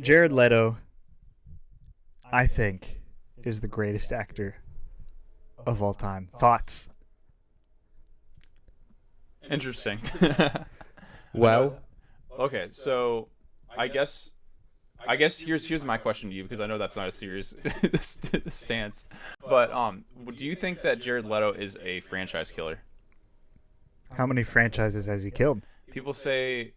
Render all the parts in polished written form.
Jared Leto, I think, is the greatest actor of all time. Thoughts? Interesting. Well, Okay, so I guess here's my question to you, because I know that's not a serious stance. But do you think that Jared Leto is a franchise killer? How many franchises has he killed? People say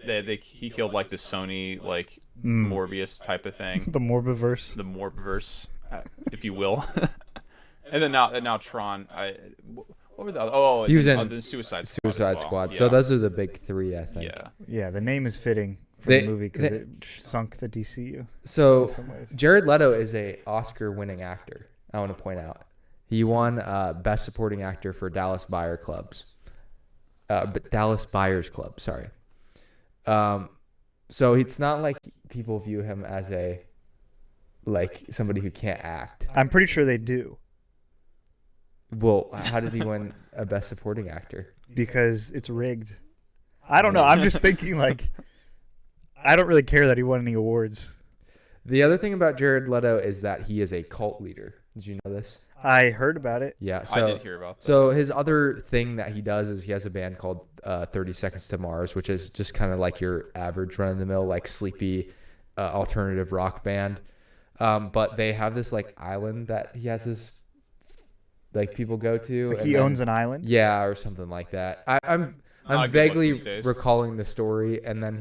that he killed like the Sony like Mm. Morbius type of thing, The Morbiverse. the Morbiverse, if you will. And then now Tron. What were the other? Oh, He was in the Suicide Squad. Suicide as well. Squad. Yeah. So those are the big three, I think. Yeah. Yeah, the name is fitting for They- the movie because they- it sunk the DCU So in some ways. Jared Leto is a Oscar-winning actor. I want to point out he won Best Supporting Actor for Dallas Buyers Club. Sorry. So it's not like people view him as somebody who can't act. I'm pretty sure they do Well, how did he win a Best Supporting Actor? because it's rigged. I don't know. I'm just thinking like I don't really care that he won any awards. The other thing about Jared Leto is that he is a cult leader. Did you know this? I heard about it. Yeah. I So did hear about that. So his other thing that he does is he has a band called 30 Seconds to Mars, which is just kind of like your average run-of-the-mill, like sleepy alternative rock band. But they have this like island that he has this like people go to. Like and he then- owns an island. Yeah, or something like that. I'm Not a good look vaguely these days. recalling the story, and then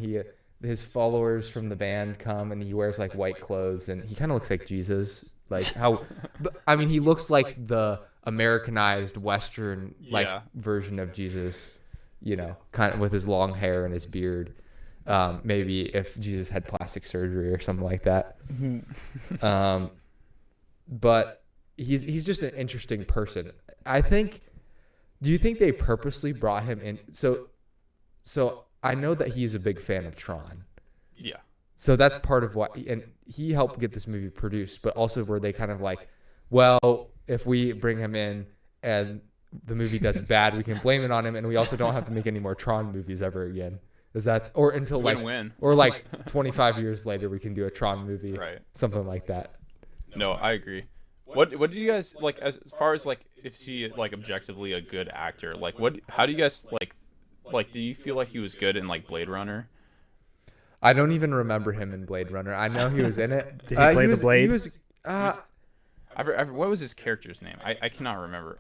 his followers from the band come and he wears like white clothes and he kind of looks like Jesus. Like how, I mean, he looks like the Americanized Western Yeah. version of Jesus, you know, kind of with his long hair and his beard. Maybe if Jesus had plastic surgery or something like that. But he's just an interesting person. I think. Do you think they purposely brought him in? So I know that he's a big fan of Tron. Yeah. So that's part of why, and he helped get this movie produced, but also were they kind of like, well, if we bring him in and the movie does bad, we can blame it on him, and we also don't have to make any more Tron movies ever again. Is that, or until like, Win-win. or like 25 years later, we can do a Tron movie, Right. something like that. No, I agree. What do you guys like as far as like is he like objectively a good actor? Like how do you guys like do you feel like he was good in like Blade Runner? I don't even remember him in Blade Runner. I know he was in it. Did he play the Blade? He was. What was his character's name? I cannot remember.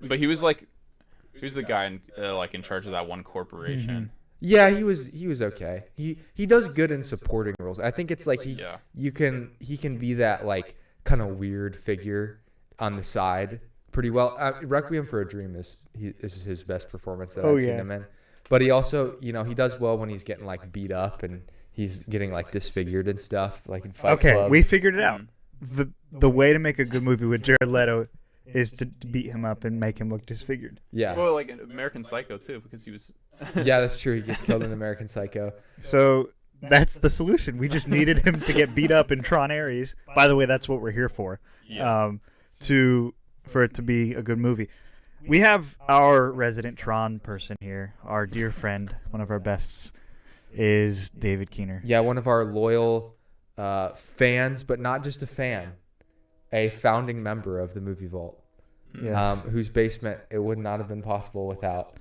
But he was the guy in charge of that one corporation. Yeah, he was okay. He does good in supporting roles. I think it's like he can be that like kind of weird figure on the side pretty well. Requiem for a Dream is his best performance that I've seen him in. But he also, he does well when he's getting like beat up and he's getting like disfigured and stuff, like in Fight Club. Okay, we figured it out. The way to make a good movie with Jared Leto is to beat him up and make him look disfigured. Yeah. Well, like in American Psycho too, because he was. Yeah, that's true. He gets killed in American Psycho. So that's the solution. We just needed him to get beat up in Tron Ares. By the way, that's what we're here for. Yeah. For it to be a good movie. We have our resident Tron person here. Our dear friend, one of our bests, is David Kiener. Yeah, one of our loyal fans, but not just a fan, a founding member of the Movie Vault, Yes. whose basement it would not have been possible without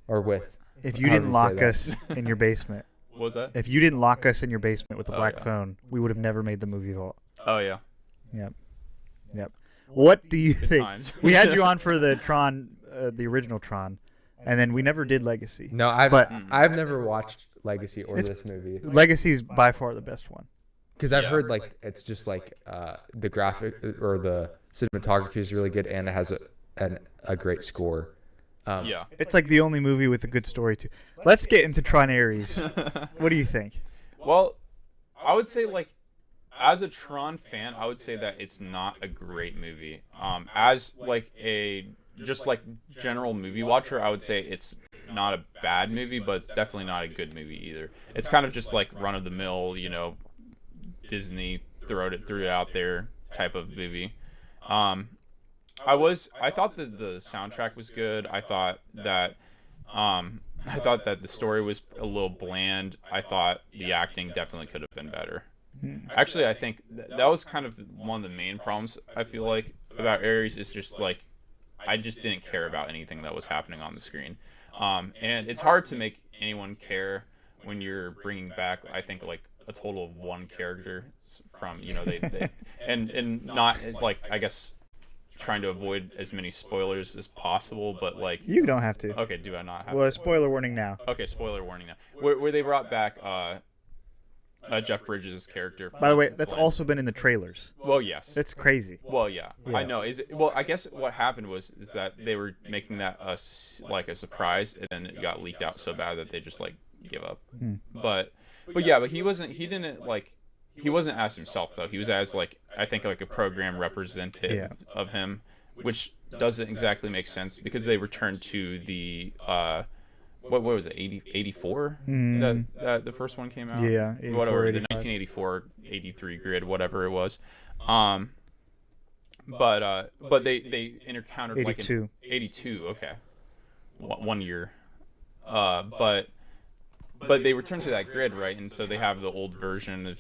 or with. If you however didn't say lock that. us in your basement, What was that? if you didn't lock us in your basement with a black yeah. phone, we would have never made the Movie Vault. Oh yeah. Yep. What do you think? times. We had you on for the Tron, the original Tron, and then we never did Legacy. No, I've But- never watched Legacy or It's- this movie Legacy is by far the best one. because I've Yeah. heard like it's just like the graphic or the cinematography is really good and it has a great score. Yeah. It's like the only movie with a good story too. Let's get into Tron Ares. What do you think? Well, I would say like as a Tron fan, I would say that it's not a great movie. As like a just like general movie watcher, I would say it's not a bad movie, but it's definitely not a good movie either. It's kind of just like run of the mill, Disney threw it out there type of movie. I thought that the soundtrack was good. I thought that I thought that the story was a little bland. I thought the acting definitely could have been better. Actually, I think that was kind of one of the main problems I feel like about Ares is just like I just didn't care about anything that was happening on the screen. And it's hard to make anyone care when you're bringing back, I think, like a total of one character from, they and not like, I guess, trying to avoid as many spoilers as possible, but like you don't have to. Okay, do I not have well to? Spoiler warning now. Okay, spoiler warning now. Where they brought back Jeff Bridges' character. By the way, that's also been in the trailers. Well, yes. That's crazy. Well, yeah. I know. Well, I guess what happened is that they were making that a surprise, and then it got leaked out so bad that they just like give up. But he wasn't as himself though. He was as like, I think, like a program representative of him, which doesn't exactly make sense because they returned to the what was it, 84 that the first one came out? Yeah, 84, whatever, 85. the 1984 83 grid, whatever it was. But they encountered 82. like 82, okay, 1 year. But they returned to that grid, right? And so they have the old version of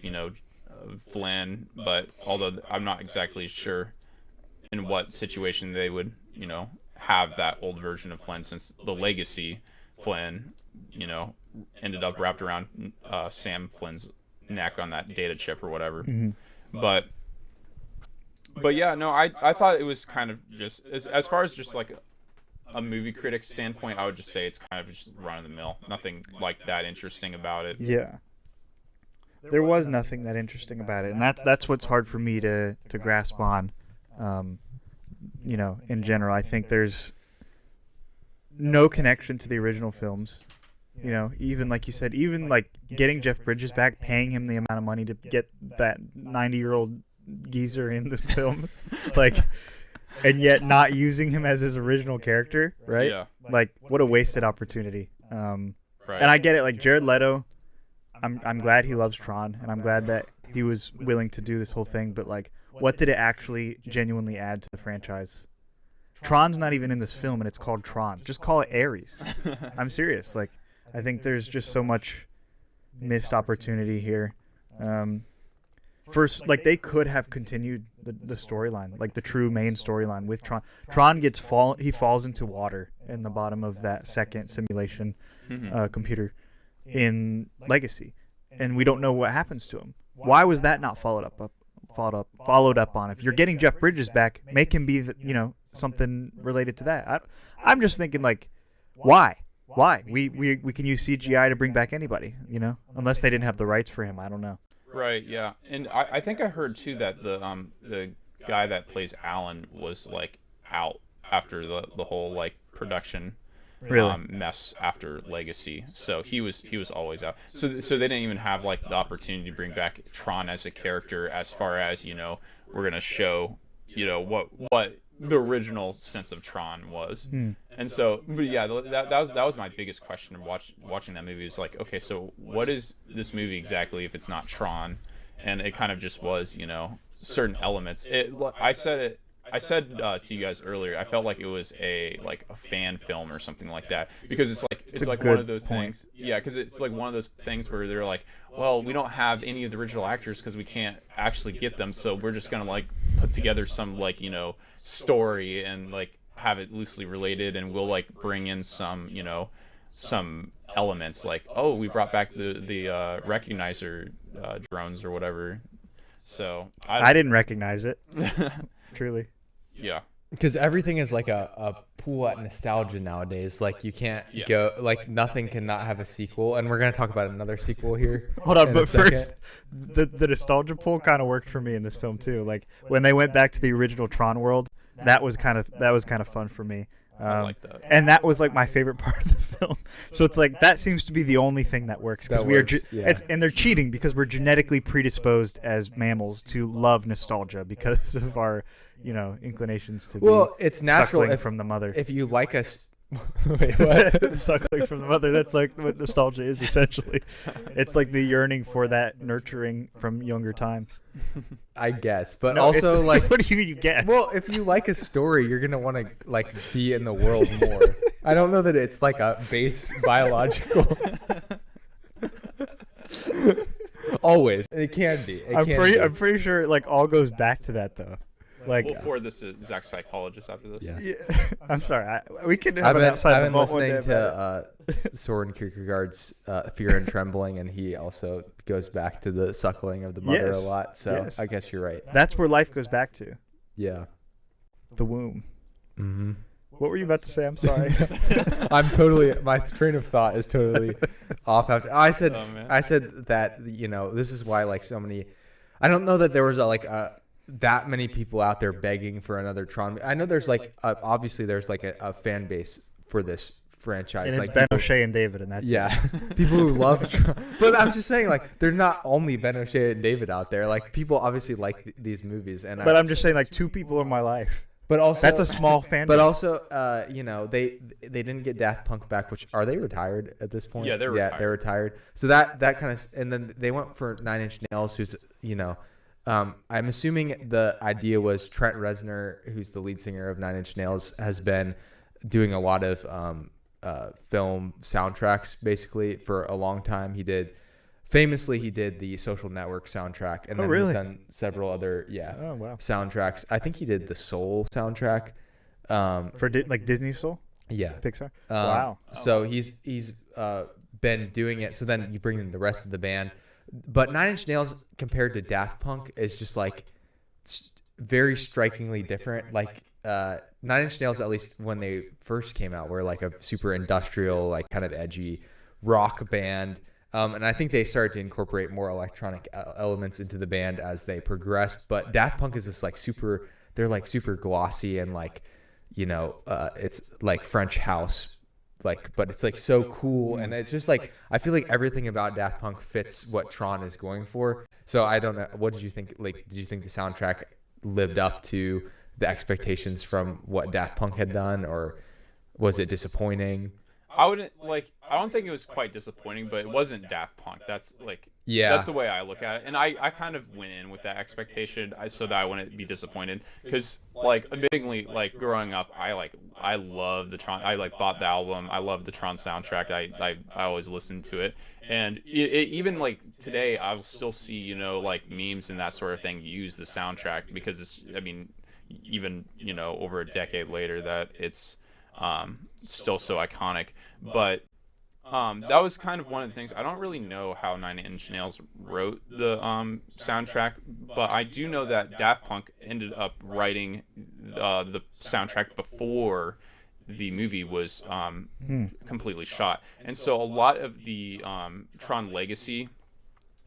of Flynn, but although I'm not exactly sure in what situation they would have that old version of Flynn, since the legacy Flynn ended up wrapped around Sam Flynn's neck on that data chip or whatever. But yeah, no, I thought it was kind of just as far as just like a movie critic standpoint, I would just say it's kind of just run of the mill. Nothing like that interesting about it. Yeah. There was nothing that interesting about it, and that's what's hard for me to grasp on. In general, I think there's no connection to the original films. Even like you said, even like getting Jeff Bridges back, paying him the amount of money to get that 90-year-old geezer in the film, like, and yet not using him as his original character, right? Yeah. Like, what a wasted opportunity. Right. And I get it, like Jared Leto. I'm glad he loves Tron, and I'm glad that he was willing to do this whole thing. But like, what did it actually genuinely add to the franchise? Tron's not even in this film, and it's called Tron. Just call it Ares. I'm serious. Like, I think there's just so much missed opportunity here. First, like, they could have continued the storyline, like the true main storyline with Tron. Tron he falls into water in the bottom of that second simulation computer in Legacy, and we don't know what happens to him. Why was that not followed up on? If you're getting Jeff Bridges back, make him be something related to that. I'm just thinking, like, why we can use CGI to bring back anybody, unless they didn't have the rights for him. I don't know. Right, yeah. And I think I heard too that the guy that plays Alan was like out after the whole like production mess after Legacy. So he was always out. So they didn't even have like the opportunity to bring back Tron as a character, as far as we're gonna show what the original sense of Tron was. And so, but yeah, that was my biggest question of watching that movie, is like, okay, so what is this movie exactly if it's not Tron? And it kind of just was certain elements. I said to you guys earlier, I felt like it was a fan film or something like that, because it's like one of those things. Yeah, because it's like one of those things where they're like, well, we don't have any of the original actors because we can't actually get them, so we're just gonna like put together some story and like have it loosely related, and we'll like bring in some some elements, like, oh, we brought back the recognizer drones or whatever. So I didn't recognize it. Truly. Yeah. Because everything is like a pool at nostalgia nowadays. Like, you can't go, like, nothing cannot have a sequel. And we're going to talk about another sequel here. Hold on, but first, the nostalgia pool kind of worked for me in this film too. Like, when they went back to the original Tron world, that was kind of fun for me. I like that. And that was like my favorite part of the film. So it's like, that seems to be the only thing that works, because and they're cheating because we're genetically predisposed as mammals to love nostalgia because of our inclinations to it's natural suckling from the mother. If you like us. Wait, what? Suckling from the mother, that's like what nostalgia is essentially. It's like the yearning for that nurturing from younger times, I guess. But no, also, like, what do you guess? Well, if you like a story, you're gonna want to like be in the world more. I don't know that it's like a base biological. Always, it can be. I'm pretty sure it like all goes back to that though. Like we'll forward this to Zach's psychologist after this. Yeah. I'm sorry. We can have an outside I've been the vault one listening day to Soren Kierkegaard's Fear and Trembling, and he also goes back to the suckling of the mother a lot. So I guess you're right. That's where life goes back to. Yeah. The womb. Mm-hmm. What were you about to say? I'm sorry. My train of thought is totally off. After I said that, this is why like so many, I don't know that there was that many people out there begging for another Tron. I know there's like obviously there's like a fan base for this franchise. And like it's Ben O'Shea and David, and that's it. People who love Tron. But I'm just saying, like, there's not only Ben O'Shea and David out there. Like, people obviously like these movies, but I'm just saying, like, 2 people in my life. But also that's a small fan base. But also, they didn't get Daft Punk back. Which are they retired at this point? Yeah, they're retired. They're retired. So that kind of, and then they went for Nine Inch Nails, who's I'm assuming the idea was Trent Reznor, who's the lead singer of Nine Inch Nails, has been doing a lot of film soundtracks basically for a long time. He did the Social Network soundtrack, and then he's done several other soundtracks. I think he did the Soul soundtrack for like Disney Soul. Yeah, Pixar. Wow. So he's been doing it. So then you bring in the rest of the band. But Nine Inch Nails compared to Daft Punk is just like very strikingly different. Like Nine Inch Nails, at least when they first came out, were like a super industrial, like kind of edgy rock band. And I think they started to incorporate more electronic elements into the band as they progressed. But Daft Punk is this like they're like super glossy and like, it's like French house. Like, but it's like so cool, and it's just like I feel like everything about Daft Punk fits what Tron is going for. So I don't know. What did you think? Like, did you think the soundtrack lived up to the expectations from what Daft Punk had done, or was it disappointing? I don't think it was quite disappointing, but it wasn't Daft Punk. That's the way I look at it. And I kind of went in with that expectation so that I wouldn't be disappointed. Because, admittingly, growing up, I love the Tron. I, bought the album. I love the Tron soundtrack. I always listened to it. And even, today, I'll still see, memes and that sort of thing use the soundtrack because it's, even, over a decade later that it's still so iconic. But that was kind of one of the things. I don't really know how Nine Inch Nails wrote the soundtrack, but I do know that Daft Punk ended up writing the soundtrack before the movie was completely shot. And so a lot of the Tron Legacy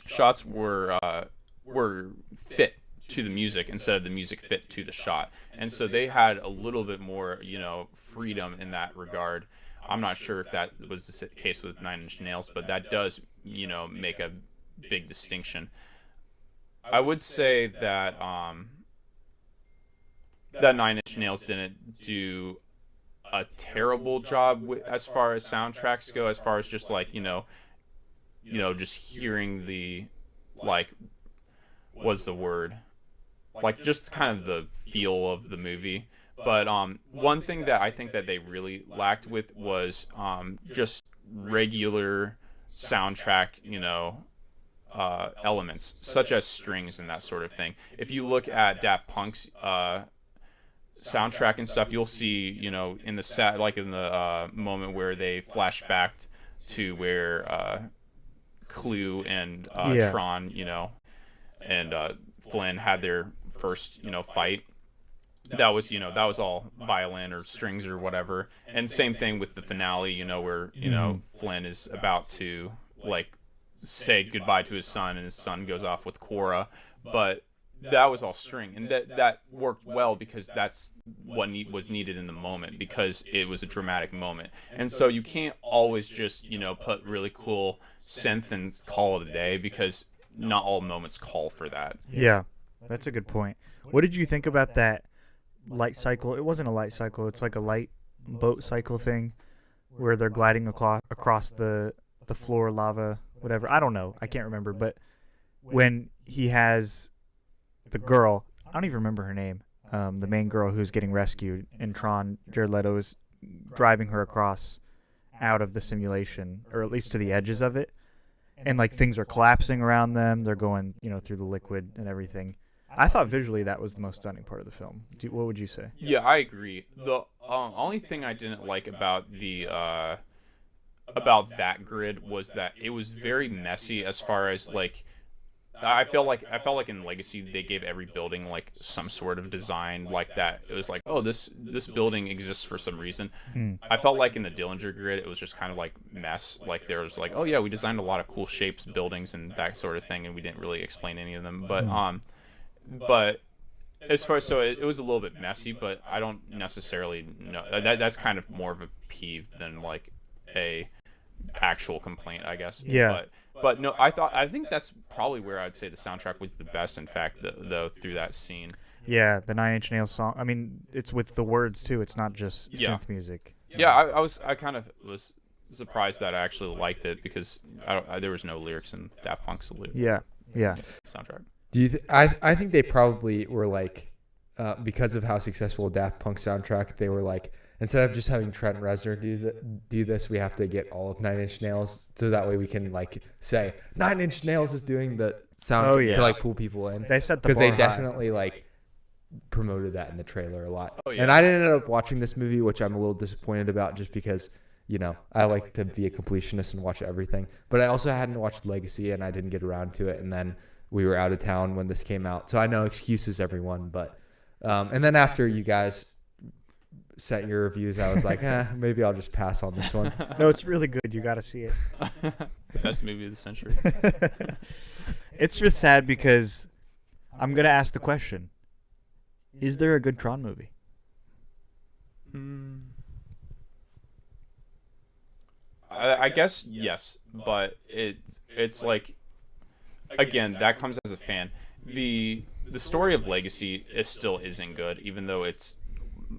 shots were fit to the music instead of the music fit to the shot. And so they had a little bit more, freedom in that regard. I'm not sure if that was the case with Nine Inch Nails, but that does, make a big distinction. I would say that that Nine Inch Nails didn't do a terrible job as far as soundtracks go, as far as just just hearing the what's the word? Just kind of the feel of the movie. But one thing that I think that they really lacked with was just regular soundtrack, elements, such as strings and that sort of thing. If you look at Daft Punk's soundtrack and stuff, you'll see, in the moment where they flash back to where Clue and Tron, and Flynn had their first, fight. That was all violin or strings or whatever. And same thing with the finale, where, Flynn is about to say goodbye to his son and his son goes off with Cora. But that was all string. And that worked well because that's what was needed in the moment, because it was a dramatic moment. And so you can't always just, put really cool synth and call it a day, because not all moments call for that. Yeah, that's a good point. What did you think about that light cycle? It wasn't a light cycle. It's like a light boat cycle thing where they're gliding across the floor, lava, whatever. I don't know. I can't remember. But when he has the girl, I don't even remember her name, the main girl who's getting rescued in Tron, Jared Leto is driving her across out of the simulation, or at least to the edges of it, and like things are collapsing around them. They're going, through the liquid and everything. I thought visually that was the most stunning part of the film. What would you say? Yeah, I agree. The only thing I didn't like about that grid was that it was very messy as far as like. I felt like in Legacy they gave every building like some sort of design like that. It was like, oh, this building exists for some reason. I felt like in the Dillinger grid it was just kind of like mess. Like there was like, oh yeah, we designed a lot of cool shapes, buildings, and that sort of thing, and we didn't really explain any of them. But as far as it was a little bit messy, but I don't necessarily know that's kind of more of a peeve than like a actual complaint, I guess. Yeah. But no, I think that's probably where I'd say the soundtrack was the best. In fact, though through that scene. Yeah, the Nine Inch Nails song. I mean, it's with the words too. It's not just synth music. Yeah, I kind of was surprised that I actually liked it because there was no lyrics in Daft Punk's Salute. Yeah. Soundtrack. Do you? I think they probably were like, because of how successful Daft Punk soundtrack, they were like, instead of just having Trent Reznor do this, we have to get all of Nine Inch Nails, so that way we can like say Nine Inch Nails is doing the sound to like pull people in. They set the because bar they definitely high. Like promoted that in the trailer a lot. Oh, yeah. And I ended up watching this movie, which I'm a little disappointed about, just because I like to be a completionist and watch everything. But I also hadn't watched Legacy, and I didn't get around to it, and then we were out of town when this came out, so I know excuses, everyone. But and then after you guys sent your reviews, I was like, maybe I'll just pass on this one. No, it's really good. You got to see it. The best movie of the century. It's just sad because I'm going to ask the question. Is there a good Tron movie? I guess yes, but it's like, again, that comes as a fan. The story of Legacy still isn't good, even though it's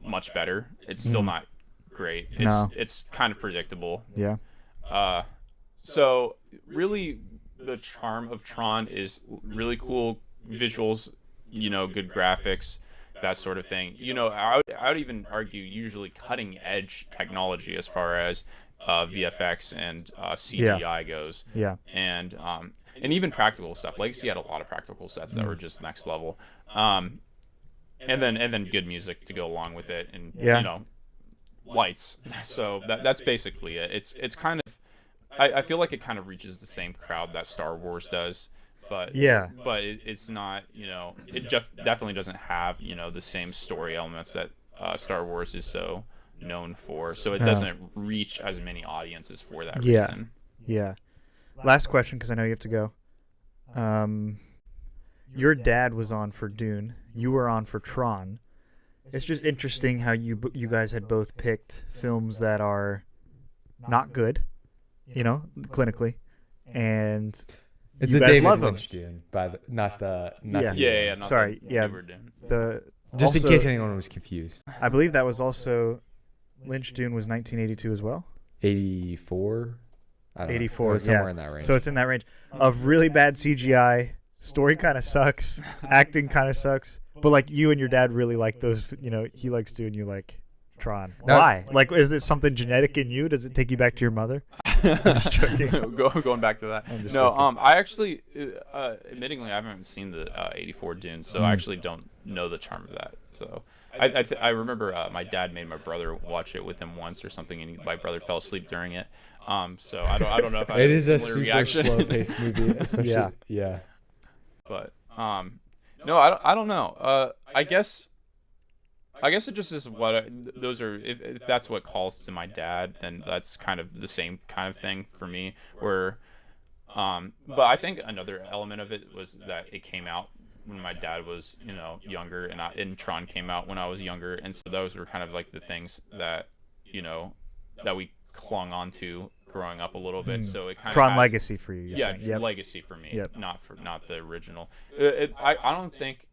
much better. It's still not great. It's kind of predictable. Yeah. So really the charm of Tron is really cool visuals, good graphics, that sort of thing. I would even argue usually cutting edge technology as far as VFX and CGI goes. Yeah. And even practical stuff. Legacy had a lot of practical sets that were just next level. And then good music to go along with it, and lights. So that's basically it. It's kind of, I feel like it kind of reaches the same crowd that Star Wars does, but it's not, it just definitely doesn't have the same story elements that Star Wars is so known for. So it doesn't reach as many audiences for that reason. Yeah. Last question, because I know you have to go. Your dad was on for Dune. You were on for Tron. It's just interesting how you guys had both picked films that are not good, clinically, and it's you a guys David love Lynch them. Dune, not the Sorry, just in case anyone was confused. I believe that was also Lynch Dune was 1982 as well. 84. 84, somewhere in that range. So it's in that range of really bad CGI. Story kind of sucks. Acting kind of sucks. But like you and your dad really like those. He likes Dune. You like Tron. Why? Like, is this something genetic in you? Does it take you back to your mother? I'm just joking. Going back to that. No, I actually, admittingly, I haven't seen the 84 Dune, so I actually don't know the charm of that. So I remember my dad made my brother watch it with him once or something, and my brother fell asleep during it. So I don't know if I. It is a super slow-paced movie, especially. Yeah. But no, I don't know. I guess it just is what those are. If that's what calls to my dad, then that's kind of the same kind of thing for me. But I think another element of it was that it came out when my dad was younger, and Tron came out when I was younger, and so those were kind of like the things that that we clung on to growing up a little bit. So it kind Tron of legacy for you. Legacy for me. Yep. Not the original. I don't think.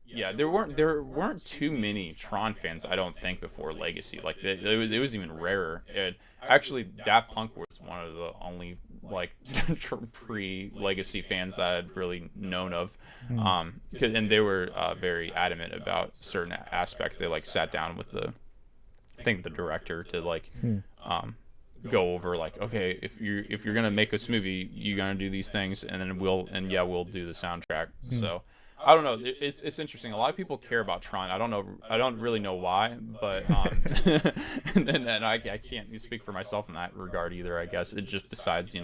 Yeah, there weren't too many Tron fans, I don't think, before Legacy. Like it was even rarer. Actually, Daft Punk was one of the only like pre-Legacy fans that I'd really known of. And they were very adamant about certain aspects. They like sat down with the think the director to like go over like, okay, if you're gonna make this movie, you're gonna do these things, and then we'll do the soundtrack. So I don't know. It's interesting. A lot of people care about Tron. I don't know. I don't really know why, but and I can't speak for myself in that regard either. I guess it just besides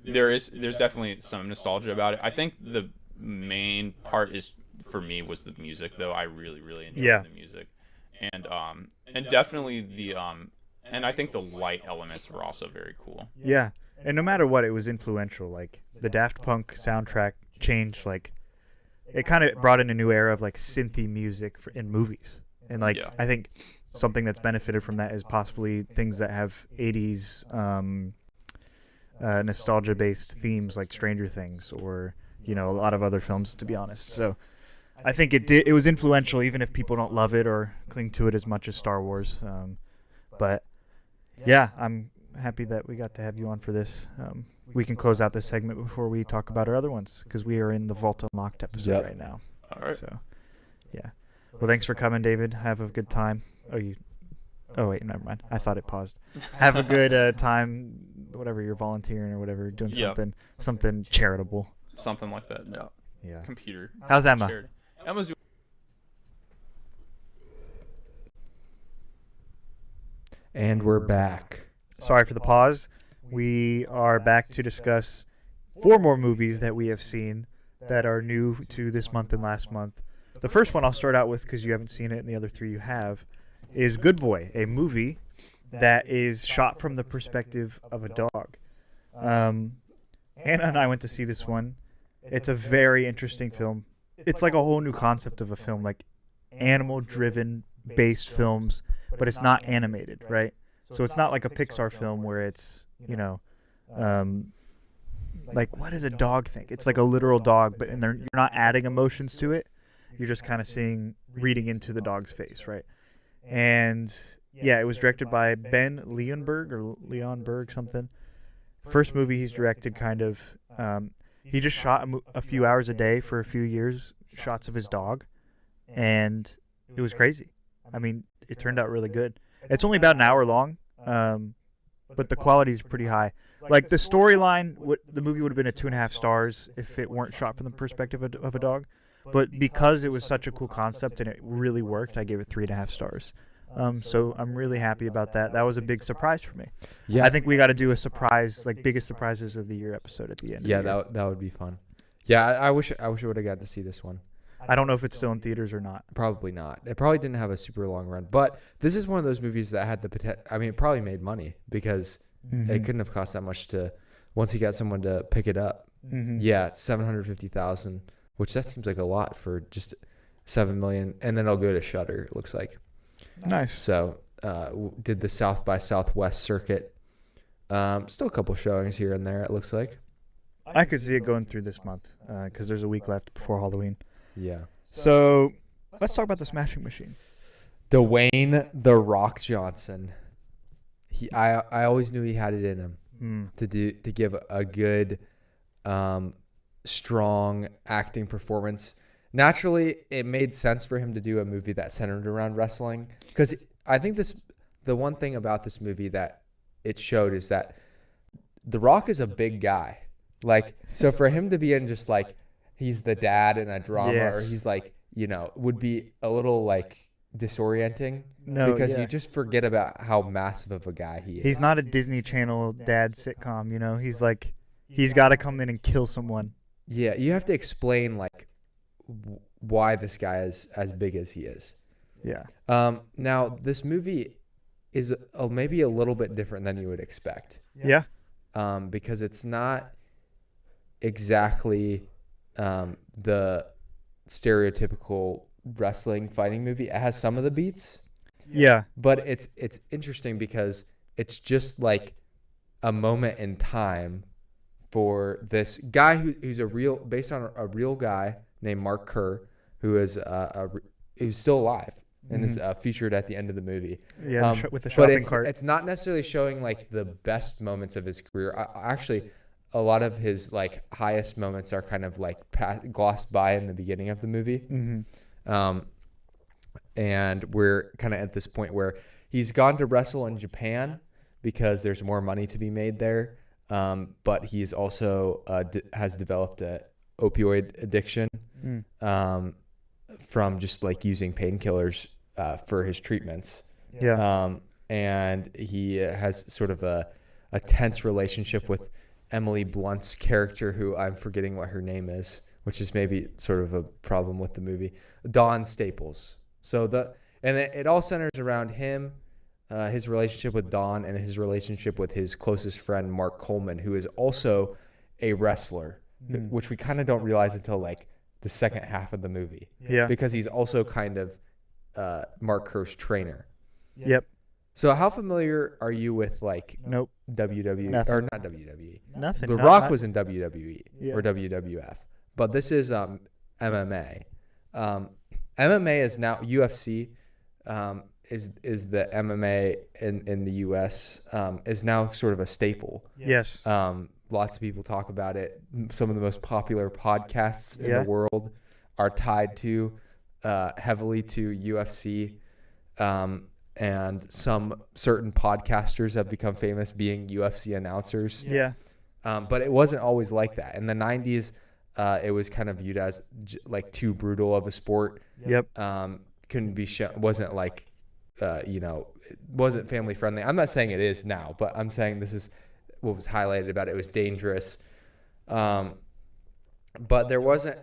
there's definitely some nostalgia about it. I think the main part is for me was the music though. I really enjoyed the music, and definitely the and I think the light elements were also very cool. Yeah, and no matter what, it was influential. Like the Daft Punk soundtrack changed like. It kind of brought in a new era of like synthy music in movies, and like I think something that's benefited from that is possibly things that have 80s nostalgia based themes like Stranger Things or a lot of other films, to be honest. So I think it was influential, even if people don't love it or cling to it as much as Star Wars. But yeah, I'm happy that we got to have you on for this. We can close out this segment before we talk about our other ones, because we are in the Vault Unlocked episode right now. All right. So, yeah. Well, thanks for coming, David. Have a good time. Oh, wait, never mind. I thought it paused. Have a good time, whatever you're volunteering or whatever, doing something charitable. Something like that, Yeah. Computer. How's Emma? Charity. Emma's doing... And we're back. Sorry for the pause. We are back to discuss 4 more movies that we have seen that are new to this month and last month. The first one I'll start out with, because you haven't seen it and the other 3 you have, is Good Boy, a movie that is shot from the perspective of a dog. Anna and I went to see this one. It's a very interesting film. It's like a whole new concept of a film, like animal-driven based films, but it's not animated, right? So it's not like a Pixar film where it's, like, what does a dog think? It's like a literal dog, but you're not adding emotions to it. You're just kind of reading into the dog's face, right? And yeah, it was directed by Ben Leonberg something. First movie he's directed, kind of. He just shot a few hours a day for a few years, shots of his dog, and it was crazy. I mean, it turned out really good. It's only about an hour long, but the quality is pretty high. Like the storyline, the movie would have been a 2.5 stars if it weren't shot from the perspective of a dog. But because it was such a cool concept and it really worked, I gave it 3.5 stars. So I'm really happy about that. That was a big surprise for me. Yeah, I think we got to do a surprise, like biggest surprises of the year episode at the end. Yeah, that would be fun. Yeah, I wish I would have got to see this one. I don't know if it's still in theaters or not. Probably not. It probably didn't have a super long run. But this is one of those movies that had the potential. I mean, it probably made money because it couldn't have cost that much to, once you got someone to pick it up. Yeah, $750,000, which that seems like a lot for just $7 million, and then it'll go to Shudder. It looks like. Nice. So did the South by Southwest circuit. Still a couple showings here and there. It looks like. I could see it going through this month because there's a week left before Halloween. Yeah. So let's talk about the Smashing Machine. Dwayne "The Rock" Johnson. I always knew he had it in him to give a good, strong acting performance. Naturally, it made sense for him to do a movie that centered around wrestling, because I think the one thing about this movie that it showed is that The Rock is a big guy. Like, so for him to be in just like he's the dad in a drama, or he's like, would be a little like disorienting. No, because you just forget about how massive of a guy he is. He's not a Disney Channel dad sitcom, he's like, he's got to come in and kill someone. Yeah, you have to explain like why this guy is as big as he is. Yeah. Now this movie is maybe a little bit different than you would expect. Yeah. Because it's not exactly the stereotypical wrestling fighting movie. It has some of the beats. Yeah. But it's interesting because it's just like a moment in time for this guy who's based on a real guy named Mark Kerr, who is who's still alive and is featured at the end of the movie. Yeah, with the shopping cart. It's not necessarily showing like the best moments of his career. Actually, a lot of his like highest moments are kind of like glossed by in the beginning of the movie. And we're kind of at this point where He's gone to wrestle in Japan because there's more money to be made there. But he's also has developed a opioid addiction from just like using painkillers for his treatments. Yeah. And he has sort of a tense relationship with Emily Blunt's character, who I'm forgetting what her name is, which is maybe sort of a problem with the movie. Dawn Staples. And it all centers around him, his relationship with Dawn, and his relationship with his closest friend, Mark Coleman, who is also a wrestler, which we kind of don't realize until like the second half of the movie. Yeah. Because he's also kind of Mark Kerr's trainer. Yep. So how familiar are you with like Nope. WWE Nothing. or not WWE? Nothing. The Rock was in WWE or WWF, but this is MMA. MMA is now UFC. Is the MMA in the US is now sort of a staple. Yes. Lots of people talk about it. Some of the most popular podcasts in the world are tied to heavily to UFC. And some certain podcasters have become famous being UFC announcers. Yeah. But it wasn't always like that. In the 90s, it was kind of viewed as like too brutal of a sport. Yep. Couldn't be shown, wasn't like, it wasn't family friendly. I'm not saying it is now, but I'm saying this is what was highlighted about it. It was dangerous. But there wasn't.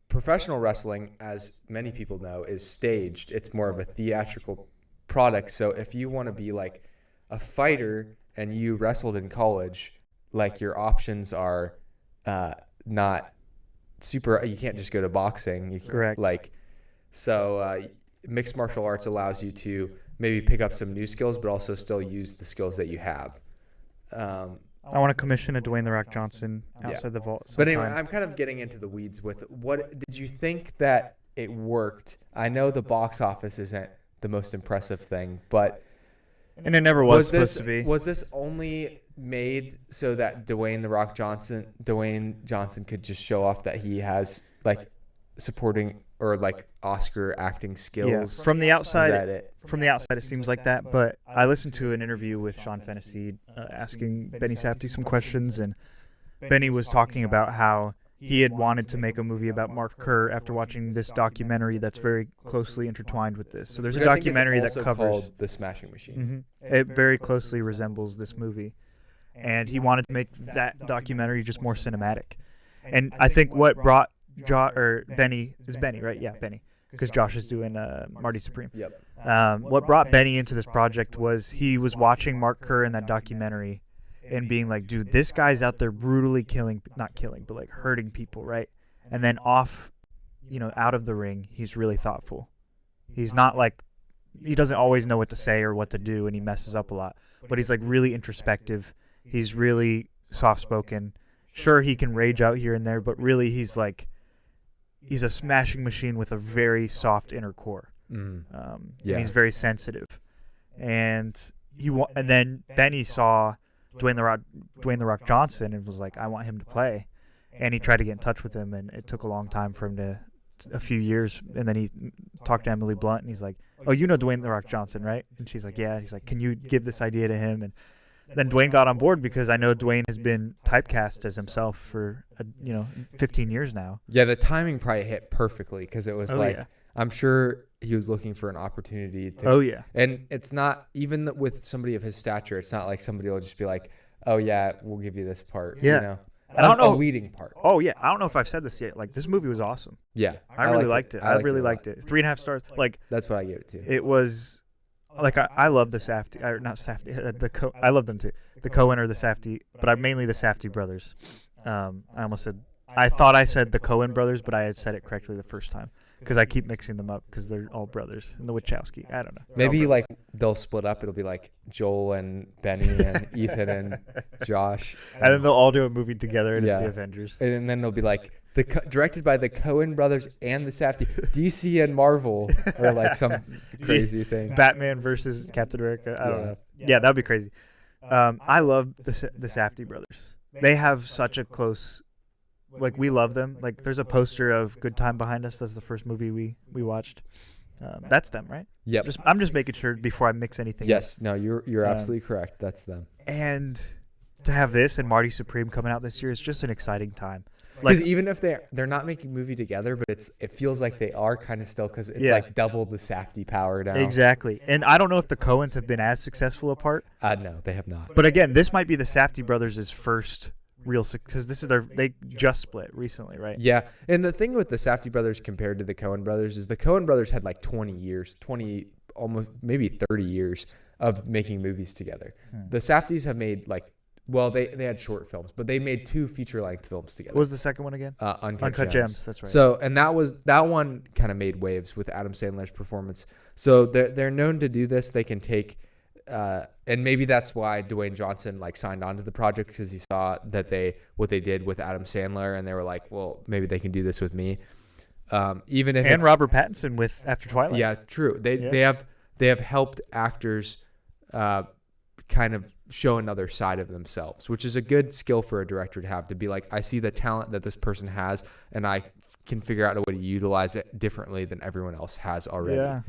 Professional wrestling, as many people know, is staged. It's more of a theatrical product. So if you want to be like a fighter and you wrestled in college, like your options are not super. You can't just go to boxing. Correct. Mixed martial arts allows you to maybe pick up some new skills, but also still use the skills that you have. I want to commission a Dwayne "The Rock" Johnson outside the vault sometime. But anyway, I'm kind of getting into the weeds with what did you think that it worked? I know the box office isn't the most impressive thing, but and it never was supposed to be. Was this only made so that Dwayne Johnson could just show off that he has like supporting or like Oscar acting skills? Yeah. From the outside, it seems like that. But I listened to an interview with Sean Fennessy asking Benny Safdie some questions, and Benny was talking about how he had wanted to make a movie about Mark Kerr after watching this documentary that's very closely intertwined with this. So there's a documentary that covers The Smashing Machine. It very closely resembles this movie, and he wanted to make that documentary just more cinematic. And I think what brought Benny, right? Yeah, Benny, because Josh is doing Marty Supreme. Yep. What brought Benny into this project was he was watching Mark Kerr in that documentary and being like, dude, this guy's out there brutally not killing, but like hurting people, right? And then out of the ring, he's really thoughtful. He's not like, he doesn't always know what to say or what to do, and he messes up a lot. But he's like really introspective. He's really soft-spoken. Sure, he can rage out here and there, but really he's a smashing machine with a very soft inner core. And he's very sensitive. And then Benny saw Dwayne the Rock Johnson and was like, I want him to play. And he tried to get in touch with him, and it took a long time for him a few years. And then he talked to Emily Blunt, and he's like, oh, you know Dwayne the Rock Johnson, right? And she's like, yeah. He's like, can you give this idea to him? And then Dwayne got on board because I know Dwayne has been typecast as himself for 15 years now. Yeah, the timing probably hit perfectly because it was I'm sure he was looking for an opportunity to. And it's not, even with somebody of his stature, it's not like somebody will just be like, oh yeah, we'll give you this part. Yeah. I don't know. A leading part. Oh yeah, I don't know if I've said this yet. Like, this movie was awesome. Yeah, I really liked it. I really liked it. 3.5 stars. Like, that's what I gave it to. It was like, I love the Safdie, or not Safdie. I love them too. The Coen or the Safdie, but I'm mainly the Safdie brothers. I thought I said the Coen brothers, but I had said it correctly the first time because I keep mixing them up because they're all brothers. And the Wachowski, I don't know. Maybe like they'll split up. It'll be like Joel and Benny and Ethan and Josh. And then they'll all do a movie together, and it's the Avengers. And then they'll be like directed by the Coen brothers and the Safdie, DC and Marvel, or like some crazy thing. Batman versus Captain America. I don't know. Yeah, that'd be crazy. I love the Safdie brothers. They have such a close, like, we love them. Like, there's a poster of Good Time behind us. That's the first movie we watched. That's them, right? Yep. I'm just making sure before I mix anything. Yes. No, you're absolutely correct. That's them. And to have this and Marty Supreme coming out this year is just an exciting time. Because even if they're not making a movie together, but it feels like they are kind of still, because it's like double the Safdie power now. Exactly. And I don't know if the Coens have been as successful apart. No, they have not. But again, this might be the Safdie brothers' first real success, because they just split recently, right? Yeah. And the thing with the Safdie brothers compared to the Coen brothers is the Coen brothers had like 20 almost maybe 30 years of making movies together. The Safdies have made they had short films, but they made 2 feature-length films together. What was the second one again? Uncut Gems. That's right. So, and that one kind of made waves with Adam Sandler's performance. So they're known to do this. They can take, and maybe that's why Dwayne Johnson signed on to the project, because he saw that what they did with Adam Sandler, and they were like, well, maybe they can do this with me. Even if Robert Pattinson with After Twilight. Yeah, true. They have helped actors kind of show another side of themselves, which is a good skill for a director to have, to be like, I see the talent that this person has, and I can figure out a way to utilize it differently than everyone else has already. Yeah.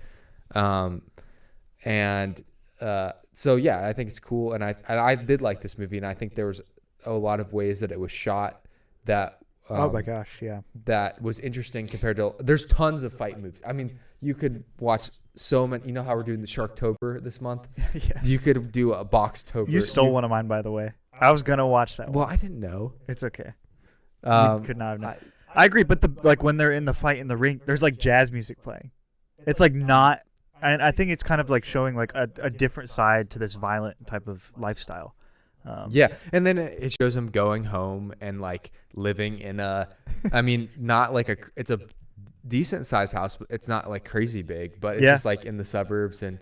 So yeah, I think it's cool, and I did like this movie, and I think there was a lot of ways that it was shot that oh my gosh, yeah, that was interesting compared to. There's tons of fight movies. I mean, you could watch so many. You know how we're doing the Sharktober this month? Yes. You could do a Boxtober. You stole one of mine, by the way. I was gonna watch that one. Well, I didn't know. It's okay. You could not have known. I agree, but when they're in the fight in the ring, there's jazz music playing. It's not. And I think it's kind of showing a different side to this violent type of lifestyle. Yeah, and then it shows him going home and living in not it's a decent sized house. It's not crazy big, but it's just in the suburbs, and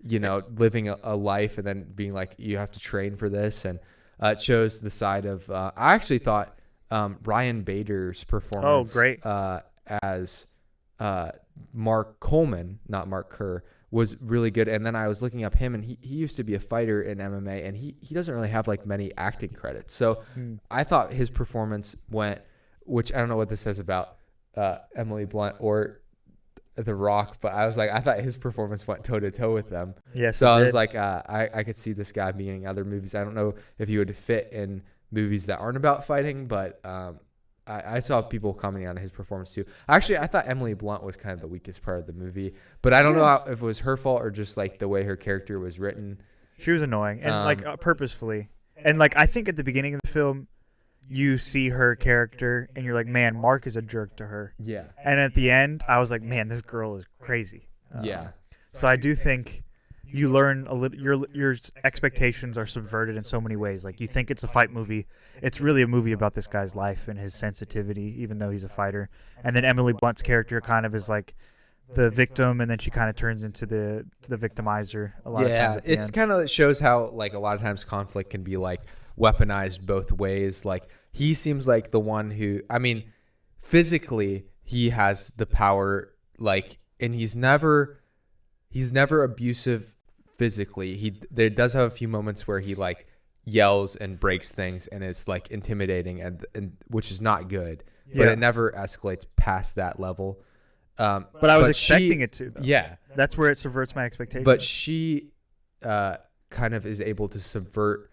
living a life, and then being you have to train for this, and it shows the side of. I actually thought Ryan Bader's performance. Oh, great. As Mark Coleman, not Mark Kerr, was really good. And then I was looking up him, and he used to be a fighter in MMA, and he doesn't really have many acting credits. So I thought his performance went, which I don't know what this says about Emily Blunt or The Rock, but I was I thought his performance went toe to toe with them. Yes. So I was I could see this guy being in other movies. I don't know if he would fit in movies that aren't about fighting, but I saw people commenting on his performance too. Actually, I thought Emily Blunt was kind of the weakest part of the movie, but I don't know if it was her fault or just the way her character was written. She was annoying, and purposefully. And I think at the beginning of the film, you see her character, and you're like, man, Mark is a jerk to her. Yeah. And at the end, I was like, man, this girl is crazy. Yeah. So I do think you learn a little. Your expectations are subverted in so many ways. You think it's a fight movie, it's really a movie about this guy's life and his sensitivity, even though he's a fighter. And then Emily Blunt's character kind of is the victim, and then she kind of turns into the victimizer a lot of times. At the it's end. kind of shows how a lot of times conflict can be weaponized both ways. He seems like the one who, physically he has the power, and he's never abusive physically. There does have a few moments where he yells and breaks things, and it's intimidating, and which is not good, but it never escalates past that level. But I was expecting it to, though. Yeah. That's where it subverts my expectations. But she kind of is able to subvert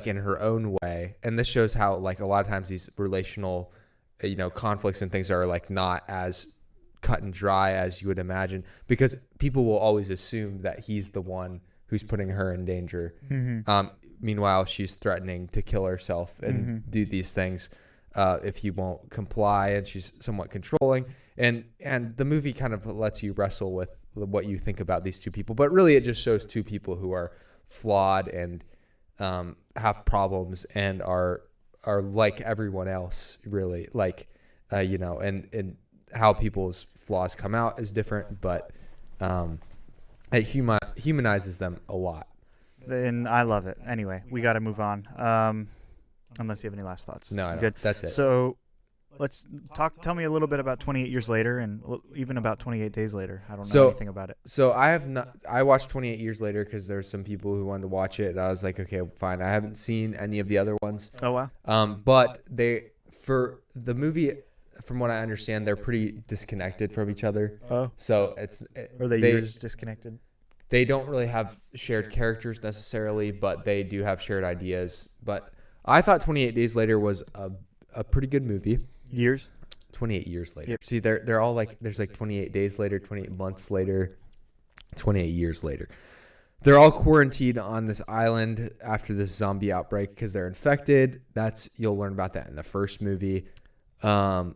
in her own way. And this shows how a lot of times these relational conflicts and things are not as cut and dry as you would imagine, because people will always assume that he's the one who's putting her in danger. Mm-hmm. Meanwhile, she's threatening to kill herself and do these things if he won't comply, and she's somewhat controlling. And the movie kind of lets you wrestle with what you think about these two people, but really it just shows two people who are flawed and have problems and are like everyone else, really, and how people's flaws come out is different, but it humanizes them a lot. And I love it. Anyway, we got to move on. Unless you have any last thoughts. No, I don't. Good. That's it. So let's talk. Tell me a little bit about 28 Years Later, and even about 28 Days Later. I don't know anything about it. So I watched 28 Years Later because there's some people who wanted to watch it, and I was like, okay, fine. I haven't seen any of the other ones. Oh wow. But for the movie, from what I understand, they're pretty disconnected from each other. Oh. So Are they years disconnected? They don't really have shared characters necessarily, but they do have shared ideas. But I thought 28 Days Later was a pretty good movie. Years? 28 years later. Yep. See, they're all like, there's like 28 days later, 28 months later, 28 years later. They're all quarantined on this island after this zombie outbreak because they're infected. You'll learn about that in the first movie. And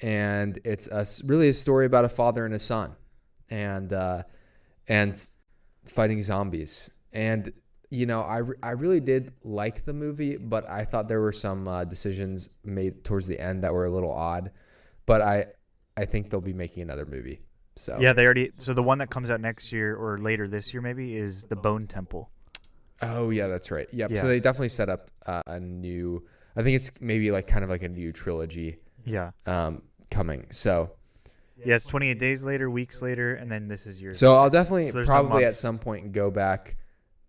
it's really a story about a father and a son and fighting zombies. And, I really did like the movie, but I thought there were some decisions made towards the end that were a little odd. But I think they'll be making another movie. So yeah, so the one that comes out next year or later this year maybe is The Bone Temple. Oh yeah, that's right. Yep. Yeah. So they definitely set up a new. I think it's maybe like kind of like a new trilogy. Yeah. Coming. So. Yeah, it's 28 days later, weeks later, and then this is yours. So I'll definitely there's probably no at some point go back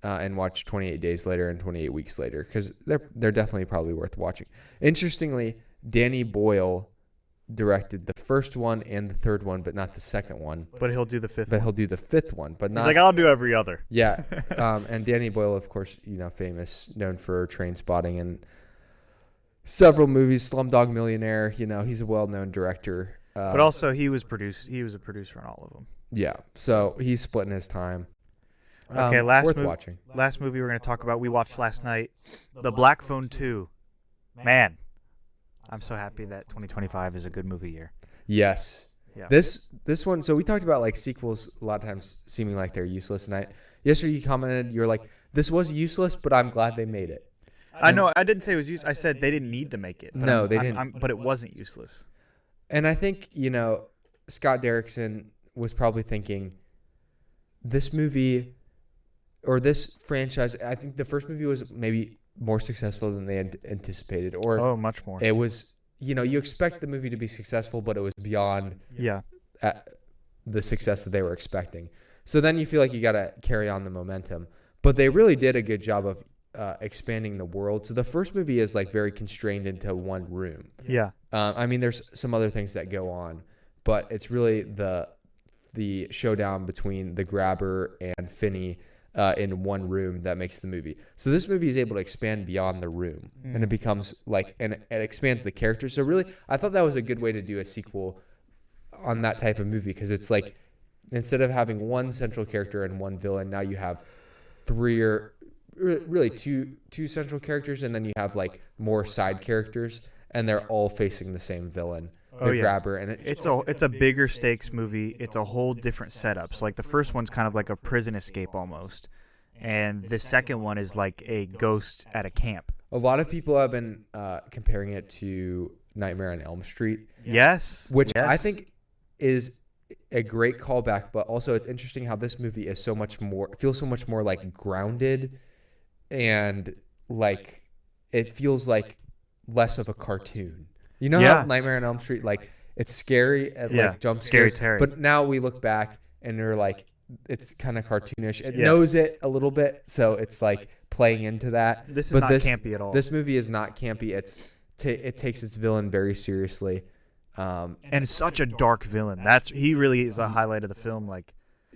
and watch 28 Days Later and 28 Weeks Later because they're definitely probably worth watching. Interestingly, Danny Boyle directed the first one and the third one, but not the second one. But he'll do the fifth But one. he'll do the fifth one, but not. He's like, I'll do every other. Yeah, and Danny Boyle, of course, famous, known for Train Spotting and several movies, Slumdog Millionaire. He's a well-known director. But also, he was a producer on all of them. Yeah, so he's splitting his time. Okay, worth watching. Last movie we're going to talk about, we watched last night, The Black Phone 2. Man, I'm so happy that 2025 is a good movie year. Yes. Yeah. This one, so we talked about like sequels a lot of times seeming like they're useless. And yesterday you commented, you're like, this was useless, but I'm glad they made it. I know, I didn't say it was useless. I said they didn't need to make it. But No, they didn't. But it wasn't useless. And I think, Scott Derrickson was probably thinking, this movie or this franchise, I think the first movie was maybe more successful than they anticipated. Or much more. It was, you expect the movie to be successful, but it was beyond the success that they were expecting. So then you feel like you got to carry on the momentum. But they really did a good job of expanding the world. So the first movie is like very constrained into one room. Yeah. There's some other things that go on, but it's really the showdown between the Grabber and Finney in one room that makes the movie. So this movie is able to expand beyond the room, and it becomes and it expands the characters. So really, I thought that was a good way to do a sequel on that type of movie because it's like instead of having one central character and one villain, now you have three or really two central characters, and then you have like more side characters, and they're all facing the same villain, the Grabber. And it's a bigger stakes movie. It's a whole different setup. So like the first one's kind of like a prison escape almost, and the second one is like a ghost at a camp. A lot of people have been comparing it to Nightmare on Elm Street. Yes, which I think is a great callback, but also it's interesting how this movie is feels so much more like grounded, and like it feels like less of a cartoon. How Nightmare on Elm Street, like it's scary and like jump scares, Terry. but now we look back and they're like it's kind of cartoonish. It knows it a little bit, so it's like playing into that. This is not campy at all. This movie is not campy. It takes its villain very seriously. And such a dark villain. He really is a highlight of the film. And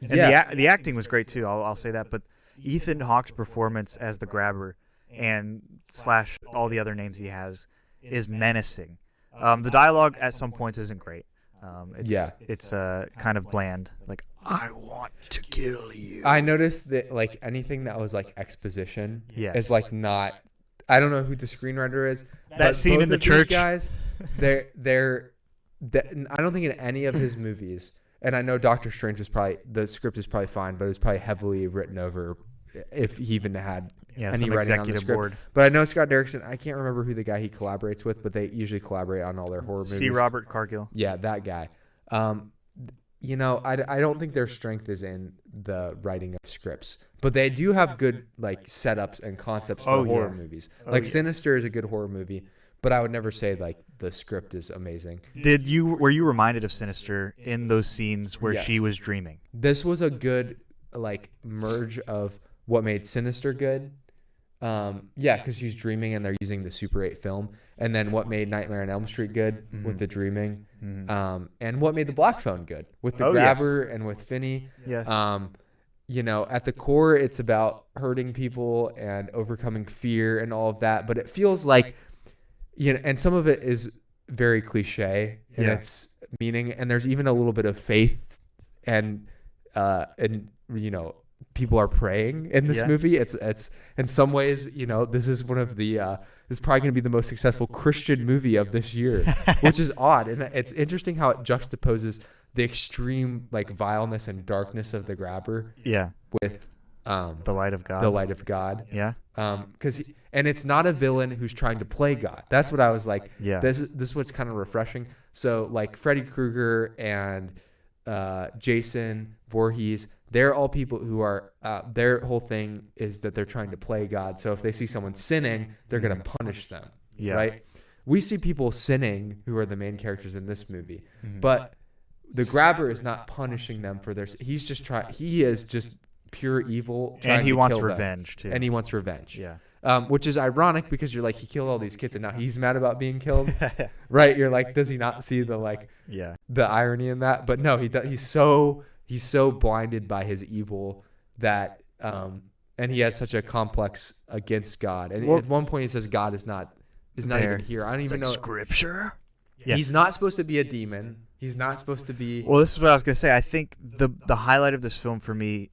the acting was great too. I'll say that. But Ethan Hawke's performance as the Grabber and / all the other names he has is menacing. The dialogue at some points isn't great. It's kind of bland. Like, I want to kill you. I noticed that like anything that was like exposition is like not. I don't know who the screenwriter is. That scene in the church, guys. I don't think in any of his movies, and I know Doctor Strange the script is probably fine, but it was probably heavily written over if he even had any writing on the script. Board. But I know Scott Derrickson, I can't remember who the guy he collaborates with, but they usually collaborate on all their horror movies. C. Robert Cargill. Yeah, that guy. I don't think their strength is in the writing of scripts, but they do have good like setups and concepts for horror movies. Sinister is a good horror movie, but I would never say like the script is amazing. Were you reminded of Sinister in those scenes where she was dreaming? This was a good like merge of what made Sinister good Yeah, because she's dreaming and they're using the Super 8 film. And then what made Nightmare on Elm Street good with the dreaming. And what made the Black Phone good with the grabber and with Finney. Yes. You know, at the core, it's about hurting people and overcoming fear and all of that. But it feels like, you know, and some of it is very cliche in its meaning. And there's even a little bit of faith and you know, people are praying in this movie. It's in some ways, you know, this is one of the this is probably going to be the most successful Christian movie of this year, which is odd. And it's interesting how it juxtaposes the extreme like vileness and darkness of the grabber with the light of God. The light of God. Yeah. And it's not a villain who's trying to play God. That's what I was like. Yeah. This is what's kind of refreshing. So like Freddy Krueger and Jason Voorhees, they're all people who are their whole thing is that they're trying to play God. So if they see someone sinning, they're going to punish them. Yeah. Right. We see people sinning who are the main characters in this movie, but the grabber is not punishing them for their. He is just pure evil. And he wants revenge too. And he wants revenge. Yeah. Which is ironic because you're like, he killed all these kids and now he's mad about being killed. Right. You're like, does he not see the irony in that? But no, he does. He's so blinded by his evil that, and he has such a complex against God. And at one point he says God is not even here. I don't even know. Scripture. Yeah. He's not supposed to be a demon. He's not supposed to be. Well, this is what I was gonna say. I think the highlight of this film for me,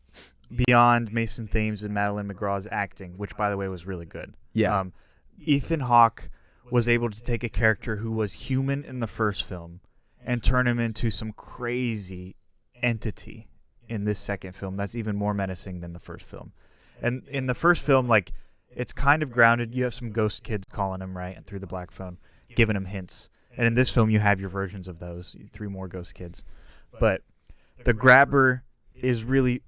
beyond Mason Thames and Madeline McGraw's acting, which by the way was really good. Yeah. Ethan Hawke was able to take a character who was human in the first film and turn him into some crazy entity in this second film that's even more menacing than the first film. And in the first film, like, it's kind of grounded. You have some ghost kids calling him, right, and through the black phone, giving him hints. And in this film, you have your versions of those, 3 more ghost kids. But the grabber is really,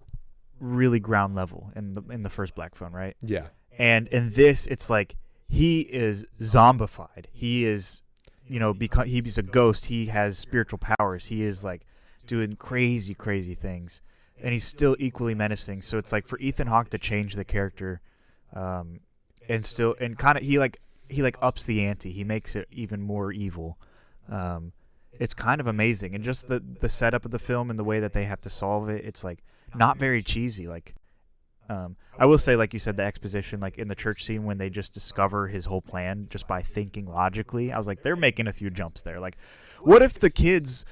really ground level in the first black phone, right? Yeah. And in this, it's like he is zombified. He is, you know, because he's a ghost. He has spiritual powers. He is like doing crazy, crazy things, and he's still equally menacing. So it's like for Ethan Hawke to change the character, and kind of he ups the ante. He makes it even more evil. It's kind of amazing, and just the setup of the film and the way that they have to solve it. It's like not very cheesy. Like, I will say, like you said, the exposition, like in the church scene when they just discover his whole plan just by thinking logically. I was like, they're making a few jumps there. Like, what if the kids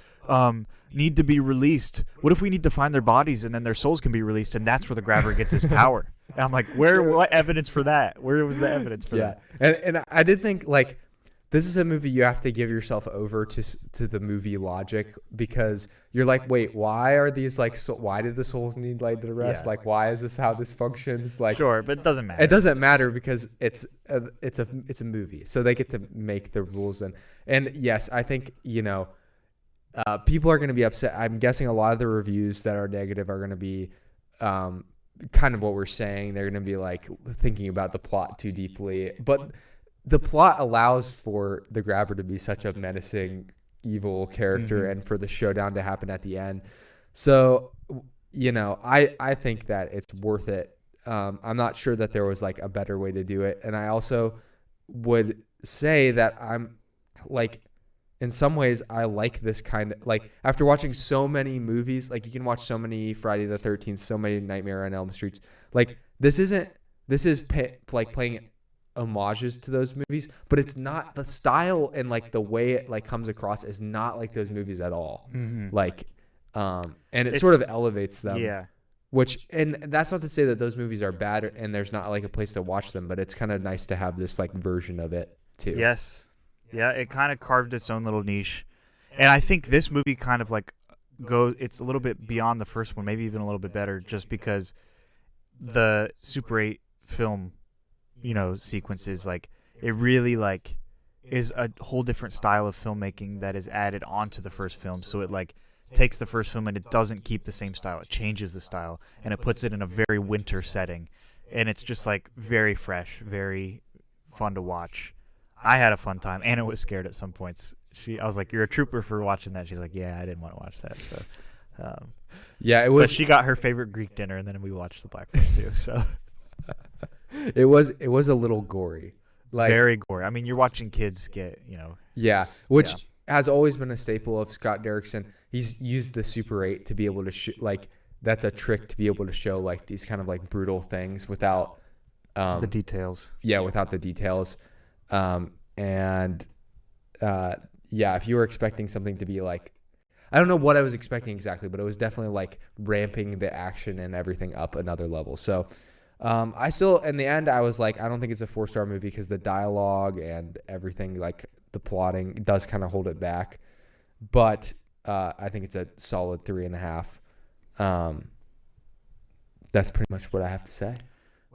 need to be released? What if we need to find their bodies and then their souls can be released, and that's where the grabber gets his power? And I'm like, what evidence for that? Where was the evidence for that? And I did think, like, this is a movie you have to give yourself over to the movie logic, because you're like, wait, why are these like, so why did the souls need laid to rest? Like, why is this how this functions? Like, sure, but it doesn't matter. It doesn't matter because it's a movie, so they get to make the rules. And yes, I think, you know, people are going to be upset. I'm guessing a lot of the reviews that are negative are going to be kind of what we're saying. They're going to be like thinking about the plot too deeply, but the plot allows for the grabber to be such a menacing, evil character, and for the showdown to happen at the end. So, you know, I think that it's worth it. I'm not sure that there was like a better way to do it. And I also would say that I'm like, in some ways, I like this kind of, like, after watching so many movies, like you can watch so many Friday the 13th, so many Nightmare on Elm Streets. Like, this is like playing homages to those movies, but it's not, the style and like the way it like comes across is not like those movies at all. Like, and it sort of elevates them. Yeah. Which, and that's not to say that those movies are bad and there's not like a place to watch them, but it's kind of nice to have this like version of it too. Yes. Yeah, it kind of carved its own little niche. And I think this movie kind of like it's a little bit beyond the first one, maybe even a little bit better, just because the Super 8 film, you know, sequences, like, it really like is a whole different style of filmmaking that is added onto the first film. So it like takes the first film and it doesn't keep the same style. It changes the style and it puts it in a very winter setting. And it's just like very fresh, very fun to watch. I had a fun time. Anna was scared at some points. I was like, "You're a trooper for watching that." She's like, "Yeah, I didn't want to watch that." So, yeah, it was. But she got her favorite Greek dinner, and then we watched the Black Phone too. So, It was a little gory. Like, very gory. I mean, you're watching kids get, Yeah, which has always been a staple of Scott Derrickson. He's used the Super 8 to be able to that's a trick to be able to show like these kind of like brutal things without the details. Yeah, without the details. If you were expecting something to be like, I don't know what I was expecting exactly, but it was definitely like ramping the action and everything up another level. So I still, in the end, I was like, I don't think it's a 4-star movie because the dialogue and everything, like the plotting, does kind of hold it back. But I think it's a solid 3.5. That's pretty much what I have to say.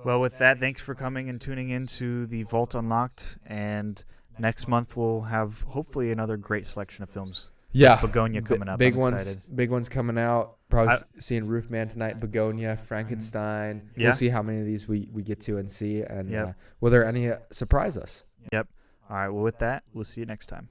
Well, with that, thanks for coming and tuning in to the Vault Unlocked. And next month we'll have hopefully another great selection of films. Yeah, Begonia coming up. Big ones coming out. Probably seeing Roofman tonight. Begonia, Frankenstein. Yeah. We'll see how many of these we get to and see, and whether any surprise us. Yep. All right. Well, with that, we'll see you next time.